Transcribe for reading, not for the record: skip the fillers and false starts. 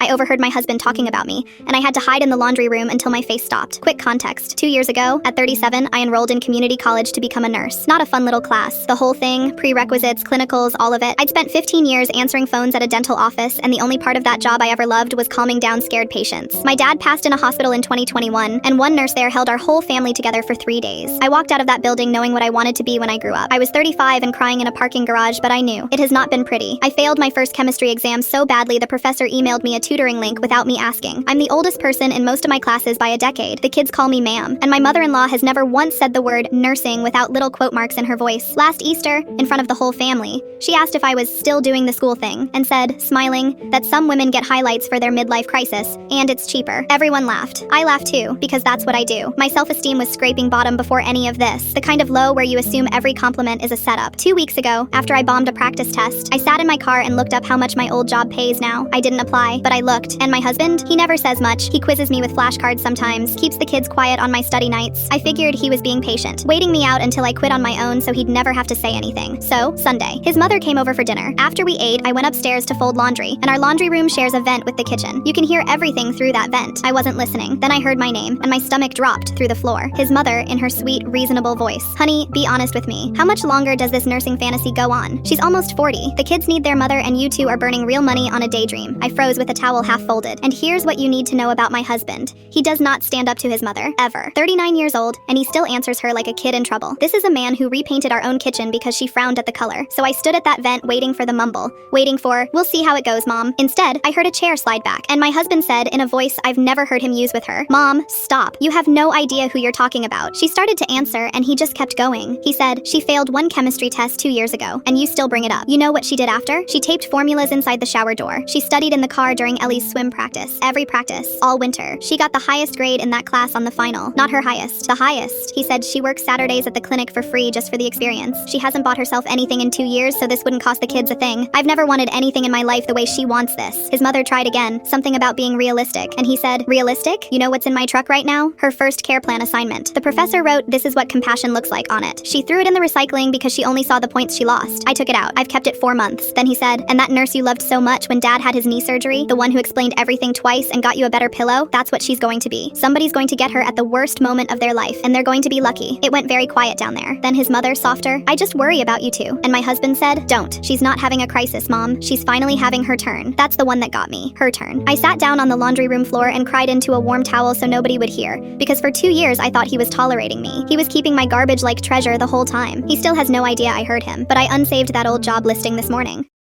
I overheard my husband talking about me, and I had to hide in the laundry room until my face stopped. Quick context. 2 years ago, at 37, I enrolled in community college to become a nurse. Not a fun little class. The whole thing, prerequisites, clinicals, all of it. I'd spent 15 years answering phones at a dental office, and the only part of that job I ever loved was calming down scared patients. My dad passed in a hospital in 2021, and one nurse there held our whole family together for 3 days. I walked out of that building knowing what I wanted to be when I grew up. I was 35 and crying in a parking garage, but I knew. It has not been pretty. I failed my first chemistry exam so badly the professor emailed me a tutoring link without me asking. I'm the oldest person in most of my classes by a decade. The kids call me ma'am, and my mother-in-law has never once said the word nursing without little quote marks in her voice. Last Easter, in front of the whole family, she asked if I was still doing the school thing, and said, smiling, that some women get highlights for their midlife crisis, and it's cheaper. Everyone laughed. I laughed too, because that's what I do. My self-esteem was scraping bottom before any of this, the kind of low where you assume every compliment is a setup. 2 weeks ago, after I bombed a practice test, I sat in my car and looked up how much my old job pays now. I didn't apply, but I looked, and my husband, he never says much. He quizzes me with flashcards sometimes, keeps the kids quiet on my study nights. I figured he was being patient, waiting me out until I quit on my own so he'd never have to say anything. So, Sunday, his mother came over for dinner. After we ate, I went upstairs to fold laundry, and our laundry room shares a vent with the kitchen. You can hear everything through that vent. I wasn't listening. Then I heard my name, and my stomach dropped through the floor. His mother, in her sweet, reasonable voice. Honey, be honest with me. How much longer does this nursing fantasy go on? She's almost 40. The kids need their mother, and you two are burning real money on a daydream. I froze with a towel half folded. And here's what you need to know about my husband. He does not stand up to his mother, ever. 39 years old, and he still answers her like a kid in trouble. This is a man who repainted our own kitchen because she frowned at the color. So I stood at that vent waiting for the mumble, waiting for, we'll see how it goes, Mom. Instead, I heard a chair slide back, and my husband said in a voice I've never heard him use with her, Mom, stop. You have no idea who you're talking about. She started to answer, and he just kept going. He said, she failed one chemistry test 2 years ago, and you still bring it up. You know what she did after? She taped formulas inside the shower door. She studied in the car during Ellie's swim practice. Every practice. All winter. She got the highest grade in that class on the final. Not her highest. The highest. He said she works Saturdays at the clinic for free just for the experience. She hasn't bought herself anything in 2 years, so this wouldn't cost the kids a thing. I've never wanted anything in my life the way she wants this. His mother tried again. Something about being realistic. And he said, realistic? You know what's in my truck right now? Her first care plan assignment. The professor wrote, this is what compassion looks like on it. She threw it in the recycling because she only saw the points she lost. I took it out. I've kept it 4 months. Then he said, and that nurse you loved so much when Dad had his knee surgery, the one who explained everything twice and got you a better pillow, that's what she's going to be. Somebody's going to get her at the worst moment of their life, and they're going to be lucky. It went very quiet down there. Then his mother, softer, I just worry about you two. And my husband said, don't. She's not having a crisis, Mom. She's finally having her turn. That's the one that got me. Her turn. I sat down on the laundry room floor and cried into a warm towel so nobody would hear, because for 2 years I thought he was tolerating me. He was keeping my garbage like treasure the whole time. He still has no idea I heard him, but I unsaved that old job listing this morning.